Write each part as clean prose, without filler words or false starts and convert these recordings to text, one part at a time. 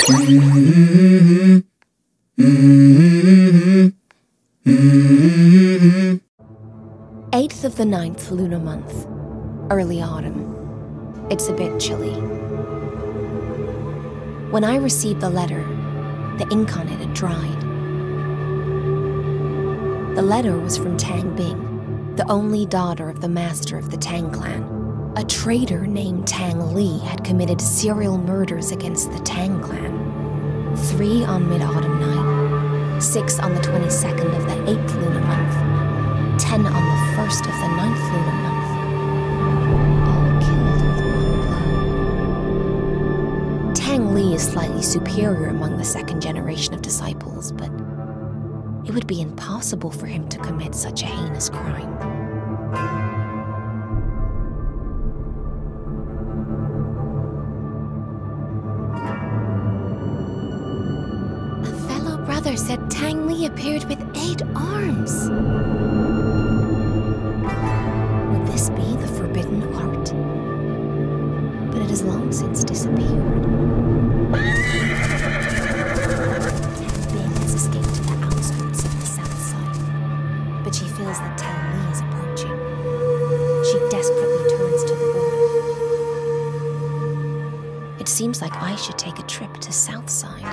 Eighth of the 9th lunar month, early autumn. It's a bit chilly. When I received the letter, the ink on it had dried. The letter was from Tang Bing, the only daughter of the master of the Tang clan. A traitor named Tang Li had committed serial murders against the Tang clan. 3 on mid-autumn night, 6 on the 22nd of the 8th lunar month, 10 on the 1st of the 9th lunar month. All killed with one blow. Tang Li is slightly superior among the second generation of disciples, but it would be impossible for him to commit such a heinous crime. Brother said Tang Li appeared with 8 arms. Would this be the forbidden art? But it has long since disappeared. Tang Bing has escaped to the outskirts of the south side, but she feels that Tang Li is approaching. She desperately turns to the border. It seems like I should take a trip to south side.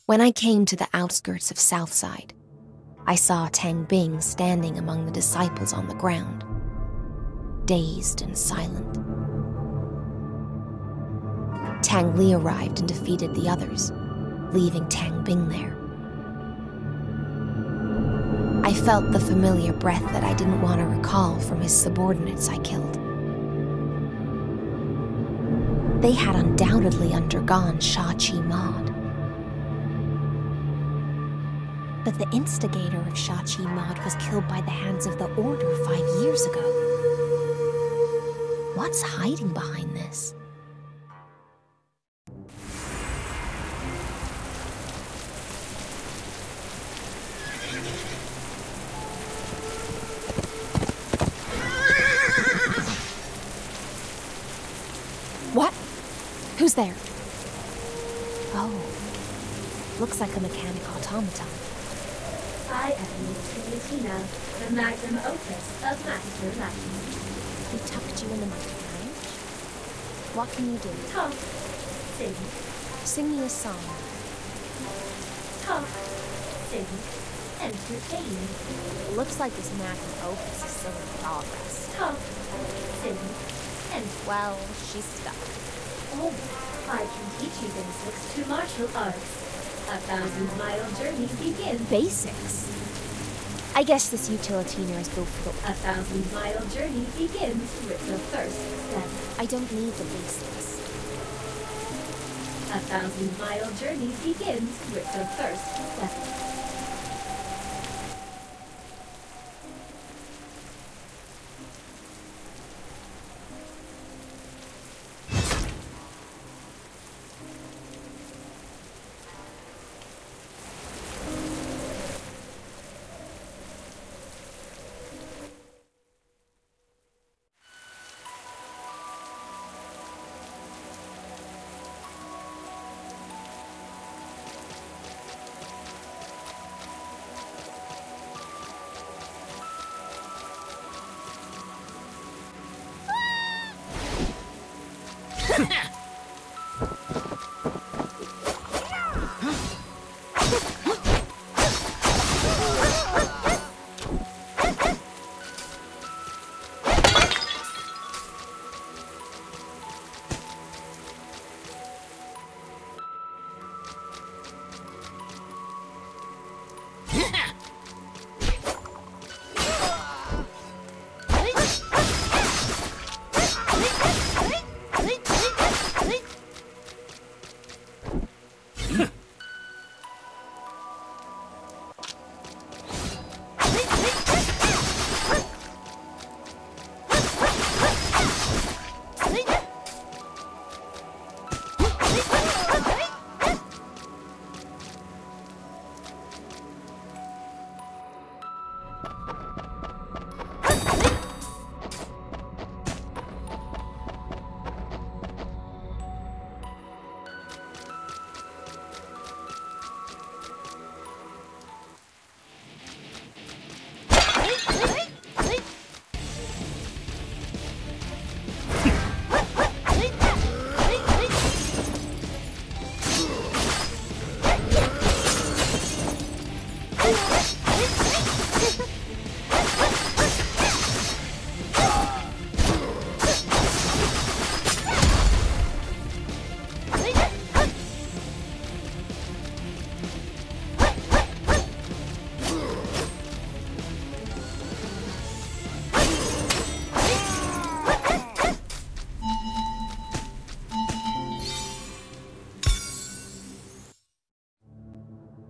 When I came to the outskirts of Southside, I saw Tang Bing standing among the disciples on the ground, dazed and silent. Tang Li arrived and defeated the others, leaving Tang Bing there. I felt the familiar breath that I didn't want to recall from his subordinates I killed. They had undoubtedly undergone Sha-Chi Mod. But the instigator of Sha-Chi Mod was killed by the hands of the Order 5 years ago. What's hiding behind this? What? Who's there? Oh, looks like a mechanic automaton. I am Tina, the magnum opus of mastermind. He tucked you in the microphone. What can you do? Talk, sing. Sing me a song. Talk, sing, entertain. It looks like this magnum opus is still in progress. Talk, sing, and well, she's stuck. oh, I can teach you basics to martial arts. 1,000-mile journey begins. Basics? I guess this utilitarian is built for the... 1,000-mile journey begins with the first step. I don't need the basics. 1,000-mile journey begins with the first step.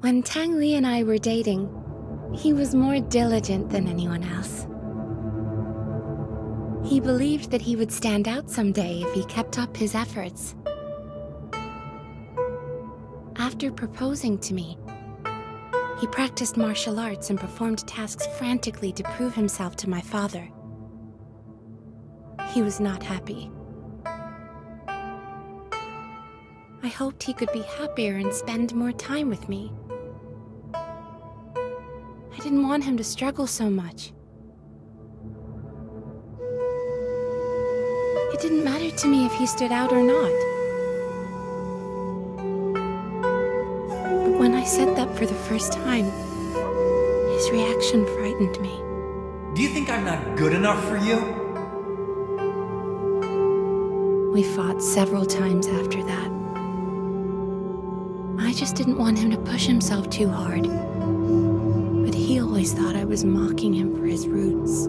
When Tang Li and I were dating, he was more diligent than anyone else. He believed that he would stand out someday if he kept up his efforts. After proposing to me, he practiced martial arts and performed tasks frantically to prove himself to my father. He was not happy. I hoped he could be happier and spend more time with me. I didn't want him to struggle so much. It didn't matter to me if he stood out or not. But when I said that for the first time, his reaction frightened me. Do you think I'm not good enough for you? We fought several times after that. I just didn't want him to push himself too hard. But he always thought I was mocking him for his roots.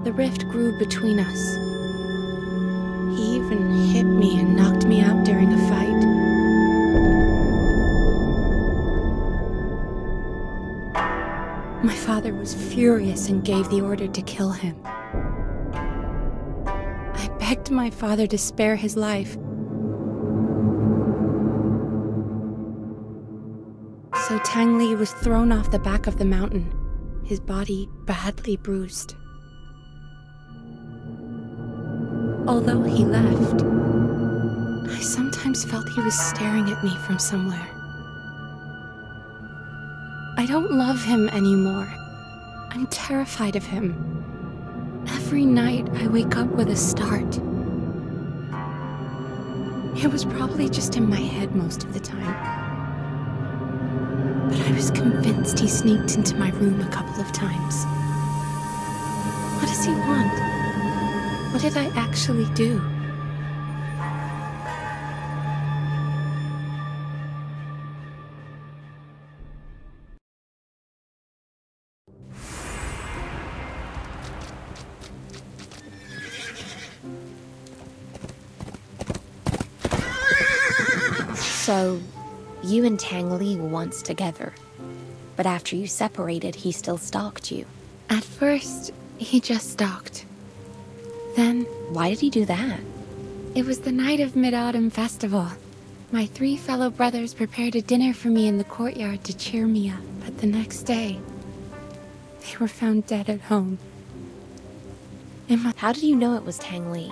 The rift grew between us. He even hit me and knocked me out during a fight. My father was furious and gave the order to kill him. I begged my father to spare his life. So Tang Li was thrown off the back of the mountain, his body badly bruised. Although he left, I sometimes felt he was staring at me from somewhere. I don't love him anymore. I'm terrified of him. Every night I wake up with a start. It was probably just in my head most of the time. But I was convinced he sneaked into my room a couple of times. What does he want? What did I actually do? So, you and Tang Li were once together, but after you separated, he still stalked you. At first, he just stalked. Then, Why did he do that? it was the night of Mid-Autumn Festival. My 3 fellow brothers prepared a dinner for me in the courtyard to cheer me up, but the next day, they were found dead at home. How did you know it was Tang Li?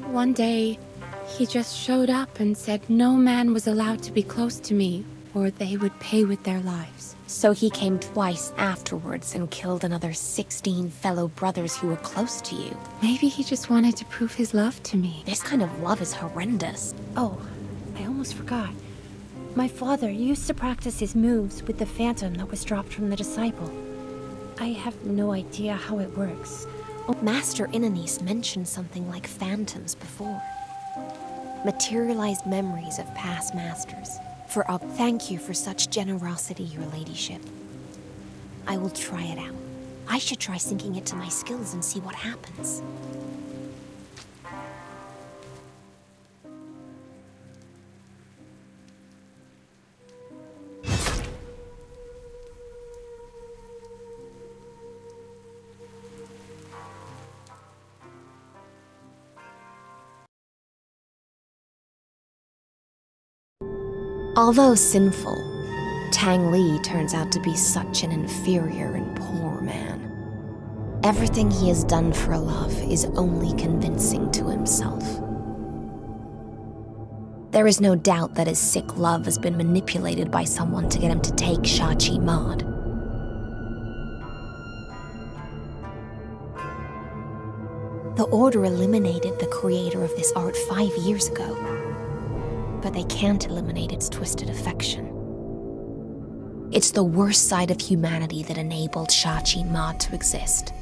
One day, he just showed up and said no man was allowed to be close to me, or they would pay with their lives. So he came twice afterwards and killed another 16 fellow brothers who were close to you. Maybe he just wanted to prove his love to me. This kind of love is horrendous. Oh, I almost forgot. My father used to practice his moves with the phantom that was dropped from the disciple. I have no idea how it works. Master Inanise mentioned something like phantoms before. Materialized memories of past masters. Thank you for such generosity, your ladyship. I will try it out. I should try syncing it to my skills and see what happens. Although sinful, Tang Li turns out to be such an inferior and poor man. Everything he has done for love is only convincing to himself. There is no doubt that his sick love has been manipulated by someone to get him to take Shachi Mod. The Order eliminated the creator of this art 5 years ago. But they can't eliminate its twisted affection. It's the worst side of humanity that enabled Shachi Mod to exist.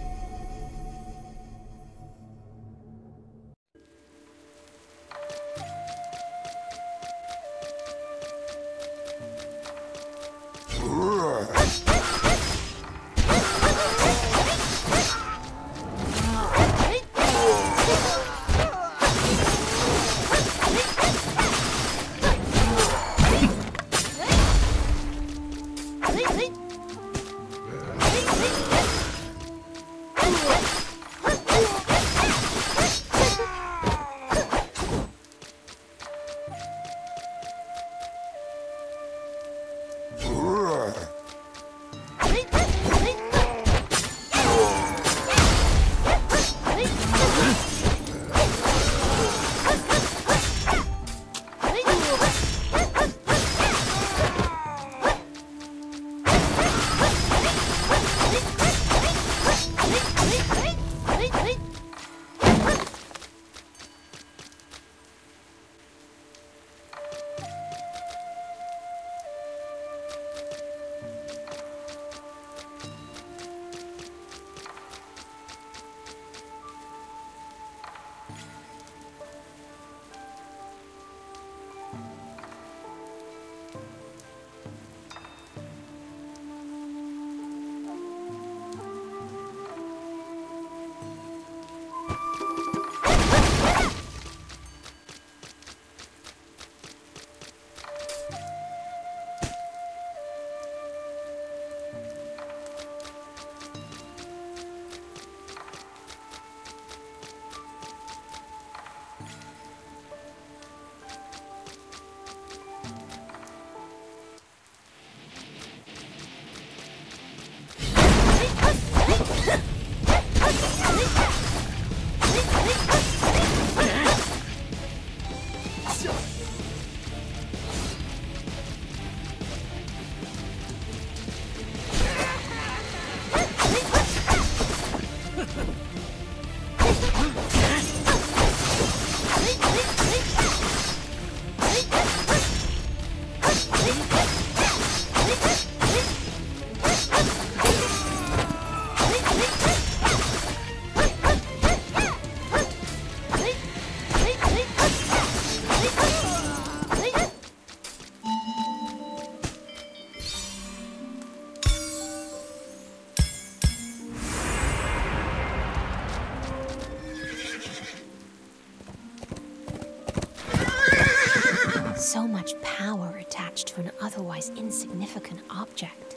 So much power attached to an otherwise insignificant object.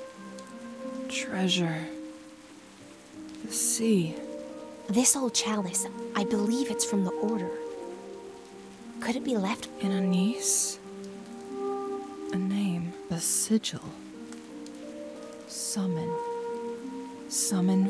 Treasure. The sea. This old chalice, I believe it's from the Order. Could it be left In a niece? A name. A sigil. Summon. Summon.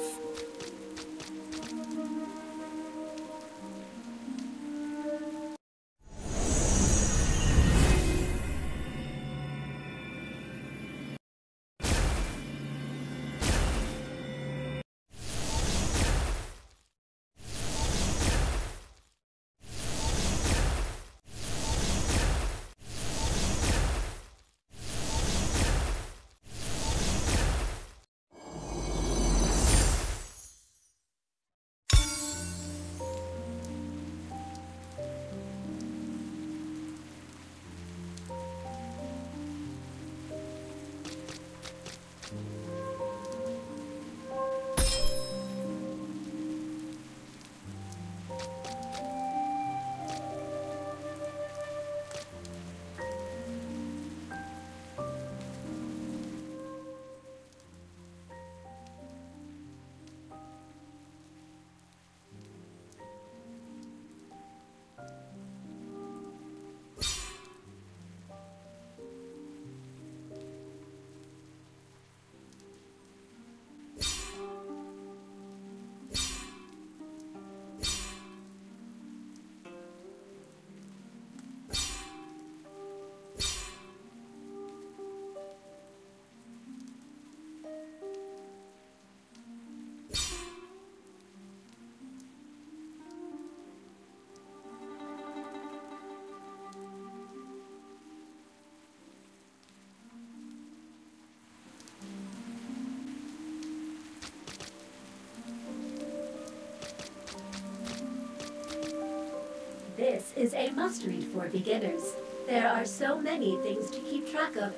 This is a must-read for beginners. There are so many things to keep track of.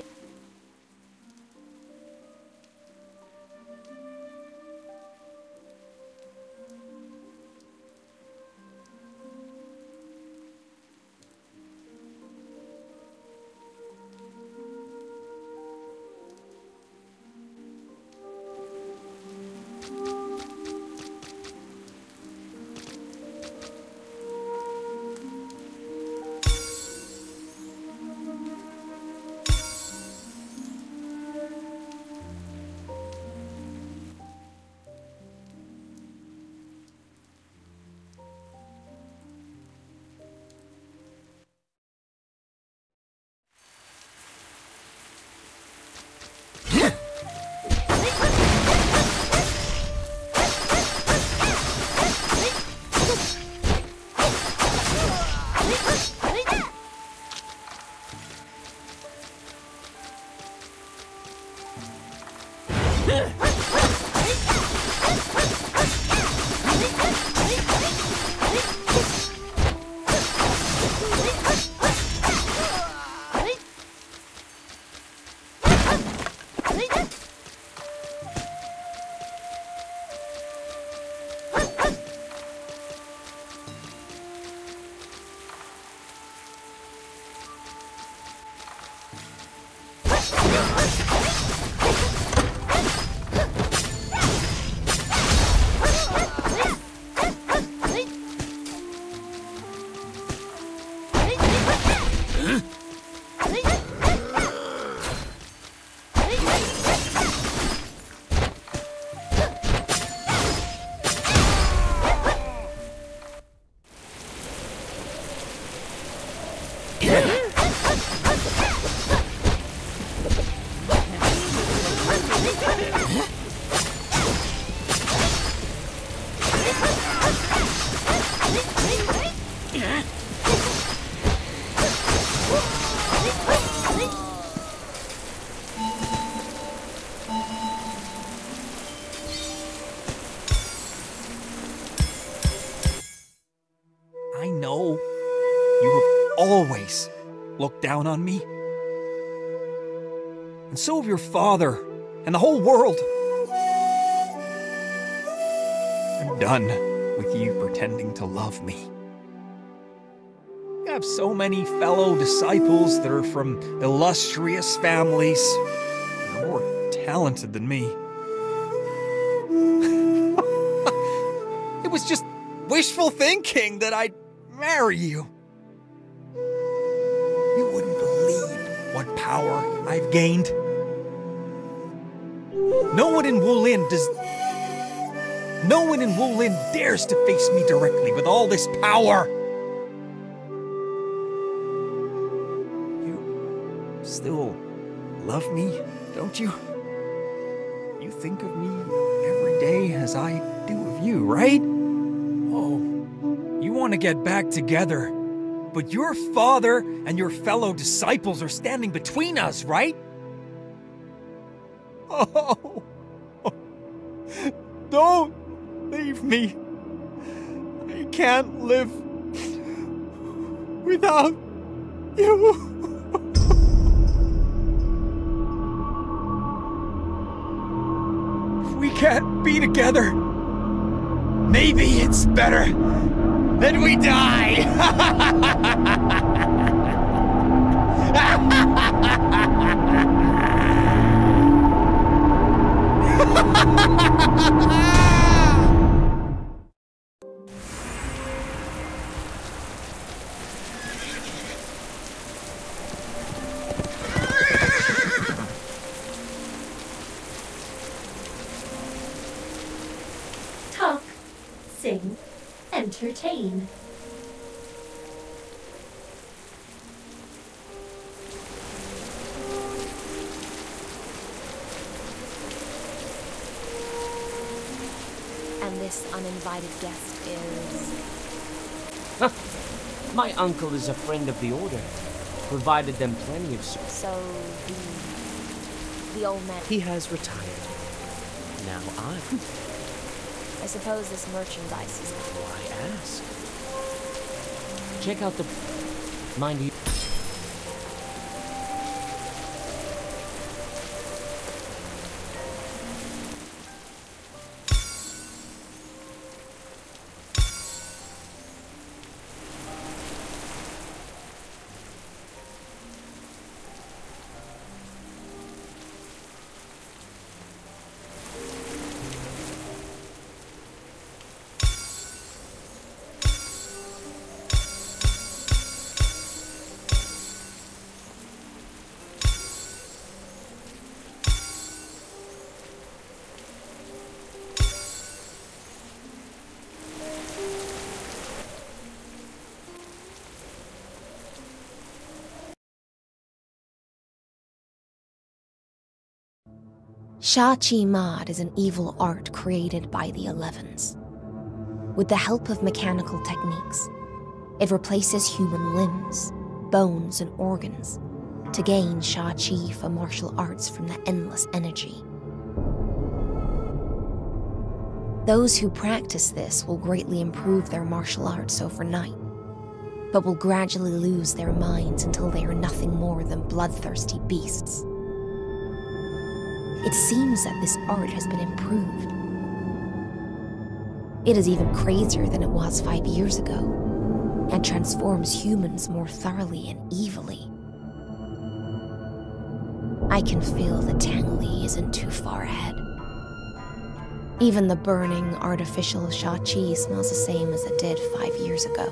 I know. You have always looked down on me. And so have your father and the whole world. I'm done with you pretending to love me. have so many fellow disciples that are from illustrious families. They're more talented than me. It was just wishful thinking that I'd marry you. You wouldn't believe what power I've gained. No one in Wulin dares to face me directly with all this power. You still love me, don't you? You think of me every day as I do of you, right? Oh, you want to get back together, but your father and your fellow disciples are standing between us, right? Oh, don't leave me. I can't live without you. If we can't be together, maybe it's better that we die. Talk, sing, entertain. And this uninvited guest is... My uncle is a friend of the Order. Provided them plenty of support. So, the old man... He has retired. Now I suppose this merchandise is... Why ask? Check out the... Mind you... Sha-Chi Mod is an evil art created by the 11s. With the help of mechanical techniques, it replaces human limbs, bones, and organs to gain Sha-Chi for martial arts from the endless energy. Those who practice this will greatly improve their martial arts overnight, but will gradually lose their minds until they are nothing more than bloodthirsty beasts. It seems that this art has been improved. It is even crazier than it was 5 years ago, and transforms humans more thoroughly and evilly. I can feel that Tang Li isn't too far ahead. Even the burning, artificial Sha-Chi smells the same as it did 5 years ago.